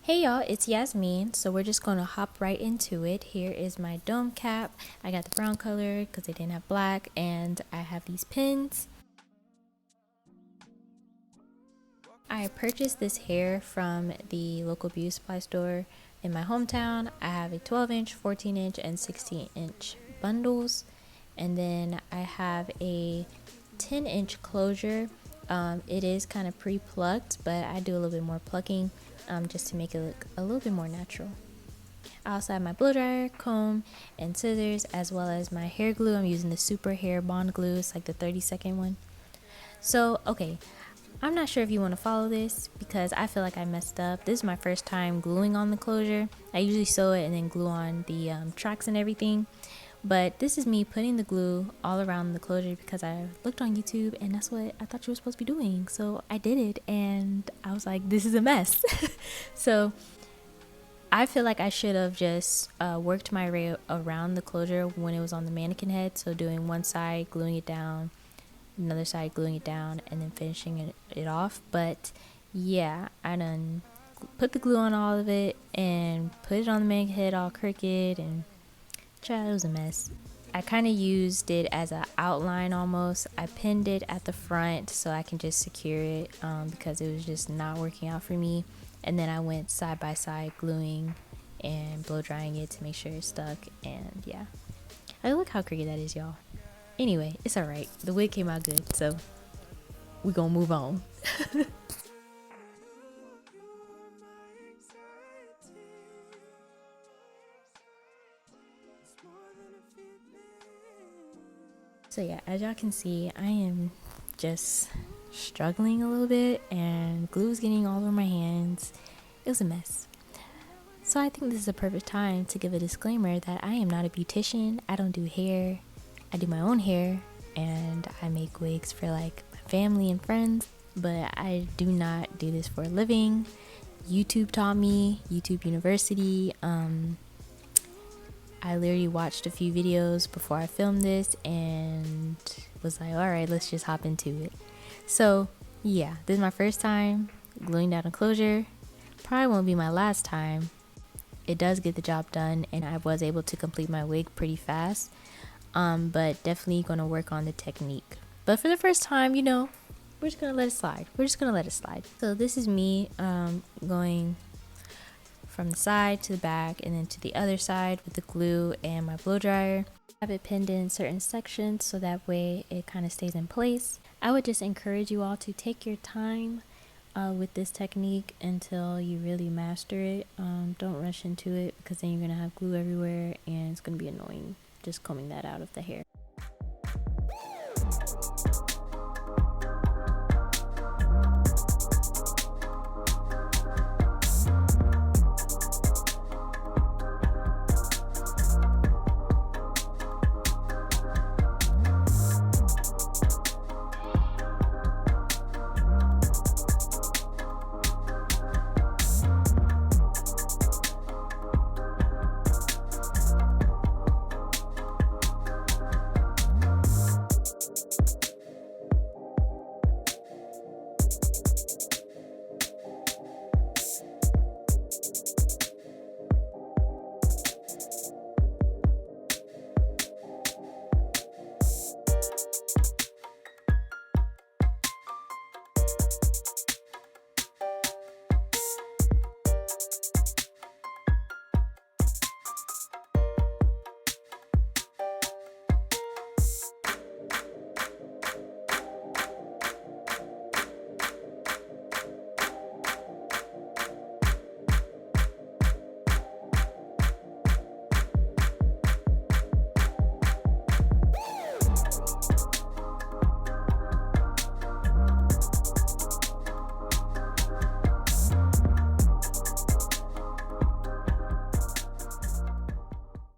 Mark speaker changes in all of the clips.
Speaker 1: Hey y'all, it's Yasmeen. So we're just going to hop right into it. Here is my dome cap. I got the brown color because they didn't have black, and I have these pins. I purchased this hair from the local beauty supply store in my hometown. I have a 12-inch, 14-inch, and 16-inch bundles. And then I have a 10-inch closure. It is kind of pre-plucked, but I do a little bit more plucking just to make it look a little bit more natural. I also have my blow dryer, comb, and scissors, as well as my hair glue. I'm using the Super Hair Bond Glue. It's like the 30-second one. So, okay. I'm not sure if you want to follow this because I feel like I messed up. This is my first time gluing on the closure. I usually sew it and then glue on the tracks and everything. But this is me putting the glue all around the closure because I looked on YouTube and that's what I thought you were supposed to be doing. So I did it and I was like, this is a mess. So I feel like I should have just worked my way around the closure when it was on the mannequin head. So doing one side, gluing it down, another side, gluing it down, and then finishing it off. But yeah, I done put the glue on all of it and put it on the mannequin head all crooked, and child, it was a mess. I kind of used it as an outline almost. I pinned it at the front so I can just secure it because it was just not working out for me. And then I went side by side gluing and blow drying it to make sure it stuck. And yeah, look how crooked that is, y'all. Anyway, it's alright. The wig came out good, so we're gonna move on. So yeah, as y'all can see, I am just struggling a little bit and glue is getting all over my hands. It was a mess. So I think this is a perfect time to give a disclaimer that I am not a beautician. I don't do hair. I do my own hair and I make wigs for like my family and friends, but I do not do this for a living. YouTube taught me, YouTube University. I literally watched a few videos before I filmed this and was like, all right, let's just hop into it. So yeah, this is my first time gluing down a closure. Probably won't be my last time. It does get the job done and I was able to complete my wig pretty fast. But definitely gonna work on the technique. But for the first time, you know, we're just gonna let it slide. So this is me going from the side to the back and then to the other side with the glue and my blow dryer. I have it pinned in certain sections so that way it kind of stays in place. I would just encourage you all to take your time with this technique until you really master it. Don't rush into it because then you're gonna have glue everywhere and it's gonna be annoying just combing that out of the hair.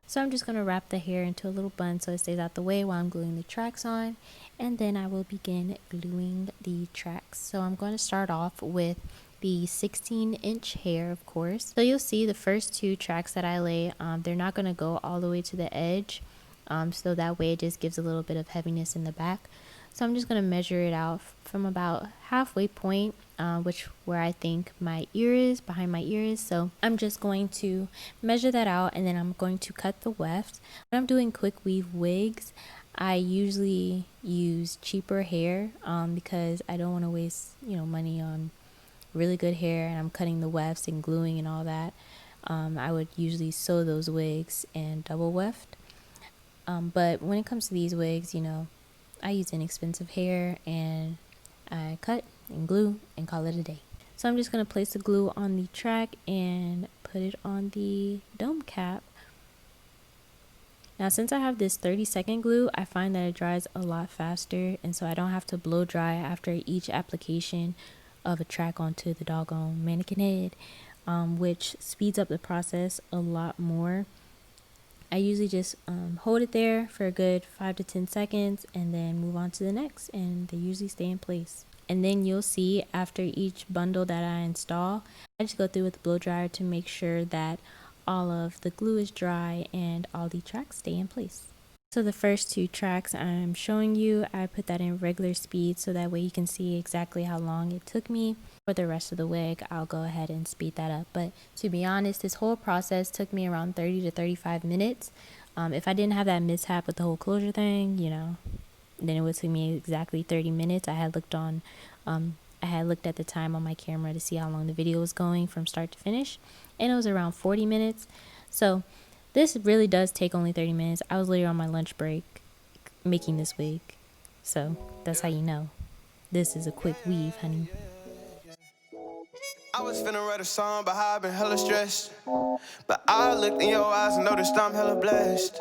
Speaker 1: So I'm just going to wrap the hair into a little bun so it stays out the way while I'm gluing the tracks on. And then I will begin gluing the tracks. So I'm going to start off with the 16-inch hair, of course. So you'll see the first two tracks that I lay, they're not going to go all the way to the edge. So that way it just gives a little bit of heaviness in the back. So I'm just going to measure it out from about halfway point, where I think my ear is, behind my ear is. So I'm just going to measure that out, and then I'm going to cut the weft. When I'm doing quick weave wigs, I usually use cheaper hair because I don't want to waste, money on really good hair, and I'm cutting the wefts and gluing and all that. I would usually sew those wigs and double weft. But when it comes to these wigs, I use inexpensive hair, and I cut and glue and call it a day. So I'm just going to place the glue on the track and put it on the dome cap. Now, since I have this 30-second glue, I find that it dries a lot faster, and so I don't have to blow dry after each application of a track onto the doggone mannequin head, which speeds up the process a lot more. I usually just hold it there for a good 5 to 10 seconds and then move on to the next, and they usually stay in place. And then you'll see after each bundle that I install, I just go through with the blow dryer to make sure that all of the glue is dry and all the tracks stay in place. So the first 2 tracks I'm showing you, I put that in regular speed so that way you can see exactly how long it took me. For the rest of the wig, I'll go ahead and speed that up. But to be honest, this whole process took me around 30 to 35 minutes. If I didn't have that mishap with the whole closure thing, then it would take me exactly 30 minutes. I had looked at the time on my camera to see how long the video was going from start to finish, and it was around 40 minutes. So this really does take only 30 minutes. I was literally on my lunch break making this wig. So that's how you know this is a quick weave, honey.
Speaker 2: I was finna write a song about how I've been hella stressed, but I looked in your eyes and noticed I'm hella blessed.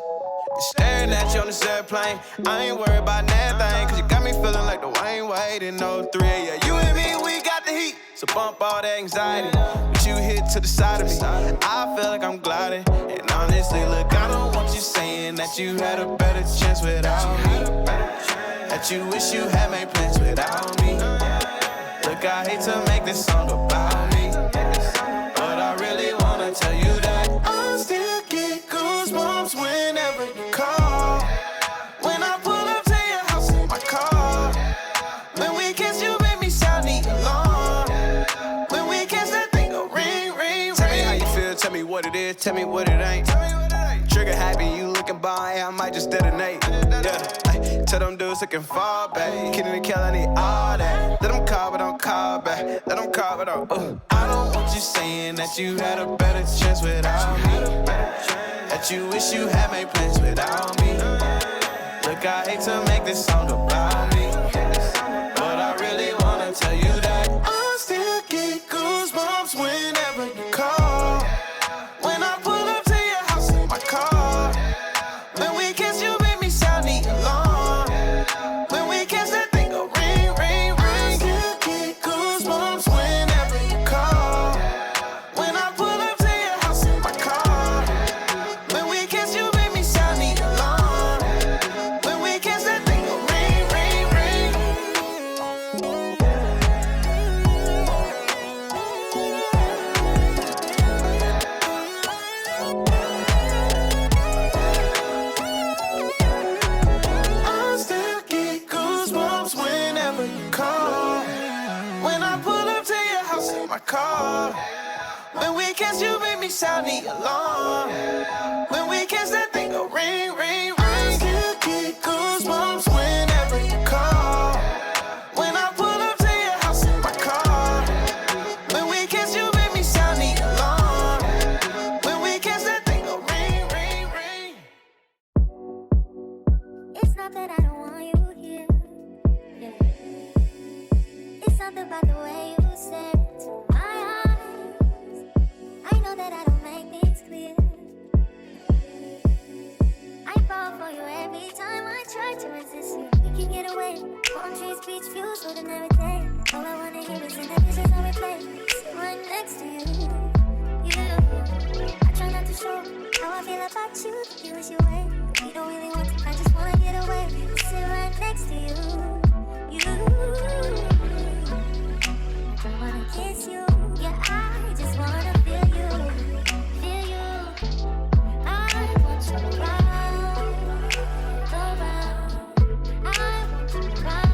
Speaker 2: Staring at you on this airplane, I ain't worried about nothing, cause you got me feeling like the Wayne Wade in 03. Yeah, you and me, we got the heat, so bump all that anxiety. But you hit to the side of me, I feel like I'm gliding. And honestly, look, I don't want you saying that you had a better chance without me, that you wish you had made plans without me. Look, I hate to make this song about me, but I really wanna tell you that I still get goosebumps whenever you call. When I pull up to your house in my car, when we kiss, you make me sound the alarm. When we kiss, that thing go ring, ring, ring. Tell me how you feel, tell me what it is, tell me what it ain't. Trigger happy, you looking by, I might just detonate. Yeah, tell them dudes looking far back. Kidding and kill, I need all that. Let them call, but don't call back. Let them call, but don't. I don't want you saying that you had a better chance without me, that you wish you had made plans without me. Look, I hate to make this song about me, but I really wanna tell you that I still get goosebumps whenever you call. When I pull up to your house in my car, when we kiss, you make me sound the alarm. When we kiss, that thing go ring, ring, ring. I still get goosebumps whenever you call. When I pull up to your house in my car, when we kiss, you make me sound the alarm. When we kiss, that thing go ring, ring, ring. I still get goosebumps whenever you call. When I pull up to your house in my car, when we kiss, you make me sound the alarm. When we kiss, that thing go ring, ring, ring. I still get goosebumps whenever you call. When I pull up to your house in my car, when we kiss, you make me sound the alarm. When we kiss, that thing go ring, ring, ring.
Speaker 3: It's not that I don't want you here. Yeah. It's something about the way you stare into my eyes. I know that I don't make things clear. I fall for you every time I try to resist you. We can get away. Palm trees, beach views, with every day. All I wanna hear is in the dishes I replay. Sit right next to you. You. I try not to show how I feel about you. You wish you away. You don't really want to. I just wanna get away. Sit right next to you. You. I wanna kiss you. Yeah, I just wanna feel you. Feel you. I want you around. I want you around.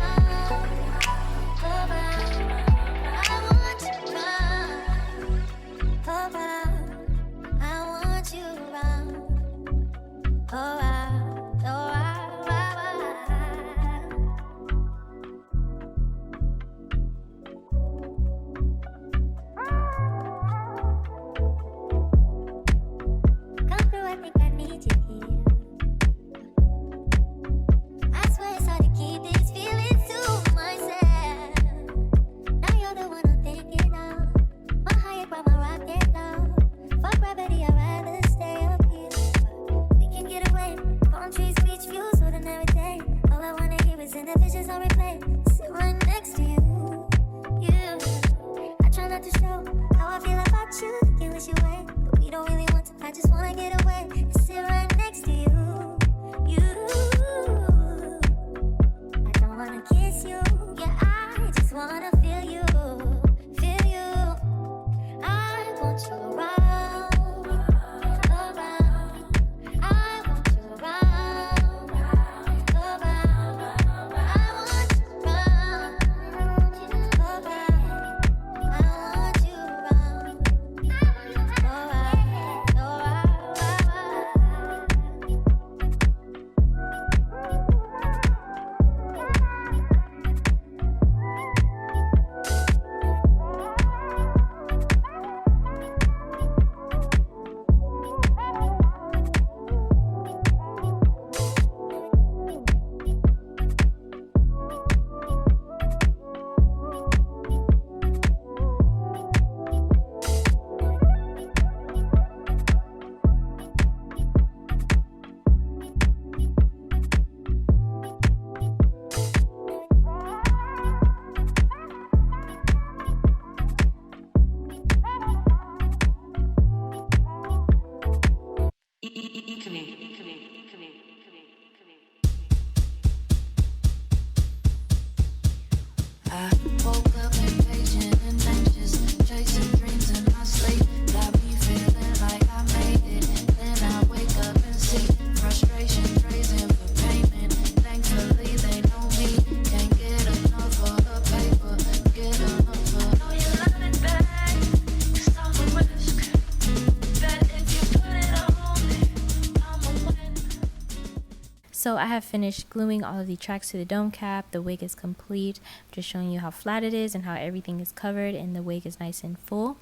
Speaker 1: have finished gluing all of the tracks to the dome cap. The wig is complete. I'm just showing you how flat it is and how everything is covered and the wig is nice and full,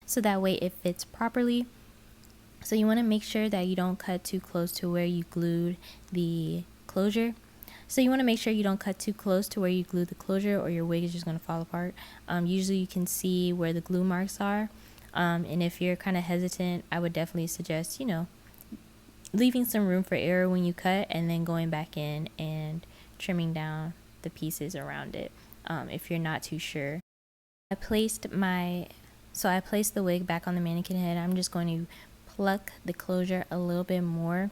Speaker 1: so that way it fits properly. So you want to make sure that you don't cut too close to where you glued the closure. So you want to make sure you don't cut too close to where you glue the closure, or your wig is just going to fall apart. Usually you can see where the glue marks are. And if you're kind of hesitant, I would definitely suggest, you know, leaving some room for error when you cut, and then going back in and trimming down the pieces around it if you're not too sure. I placed the wig back on the mannequin head. I'm just going to pluck the closure a little bit more.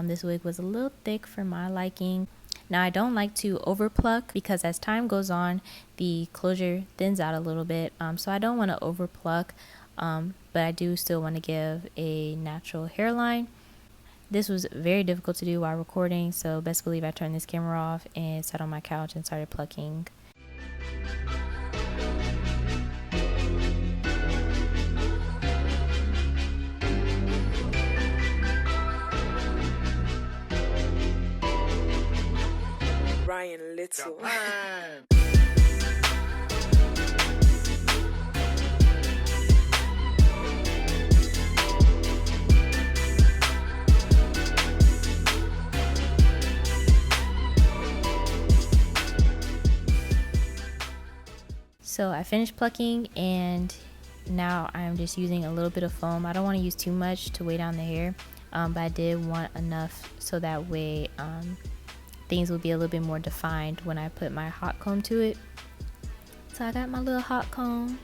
Speaker 1: This wig was a little thick for my liking. Now I don't like to over pluck, because as time goes on the closure thins out a little bit, so I don't want to over pluck, but I do still want to give a natural hairline. This was very difficult to do while recording, so best believe I turned this camera off and sat on my couch and started plucking.
Speaker 4: Ryan Little.
Speaker 1: So I finished plucking, and now I'm just using a little bit of foam. I don't want to use too much to weigh down the hair, but I did want enough so that way things will be a little bit more defined when I put my hot comb to it. So I got my little hot comb,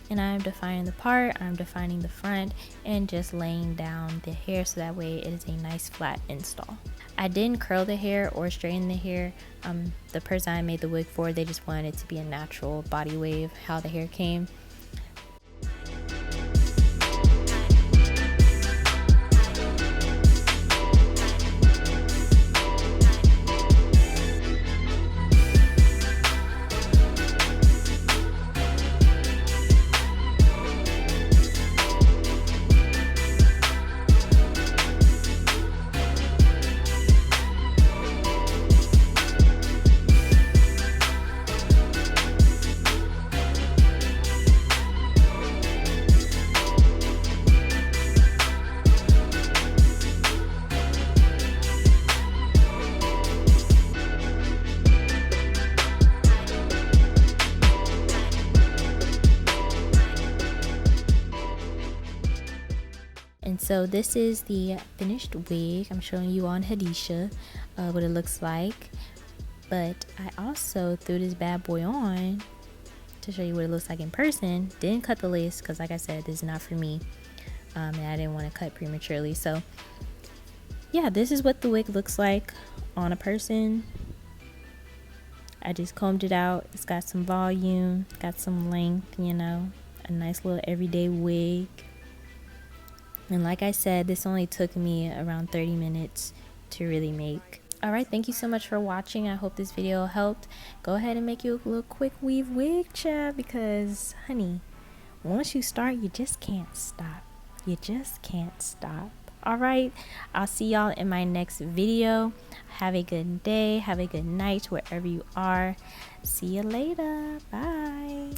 Speaker 1: and I'm defining the part, I'm defining the front, and just laying down the hair so that way it is a nice flat install. I didn't curl the hair or straighten the hair. The person I made the wig for, they just wanted it to be a natural body wave, how the hair came. And so this is the finished wig. I'm showing you on Hadisha what it looks like. But I also threw this bad boy on to show you what it looks like in person. Didn't cut the lace because, like I said, this is not for me. And I didn't want to cut prematurely. So yeah, this is what the wig looks like on a person. I just combed it out. It's got some volume, got some length, you know, a nice little everyday wig. And like I said, this only took me around 30 minutes to really make. Alright, thank you so much for watching. I hope this video helped. Go ahead and make you a little quick weave wig, chat, because honey, once you start, you just can't stop. You just can't stop. Alright, I'll see y'all in my next video. Have a good day, have a good night wherever you are. See you later. Bye.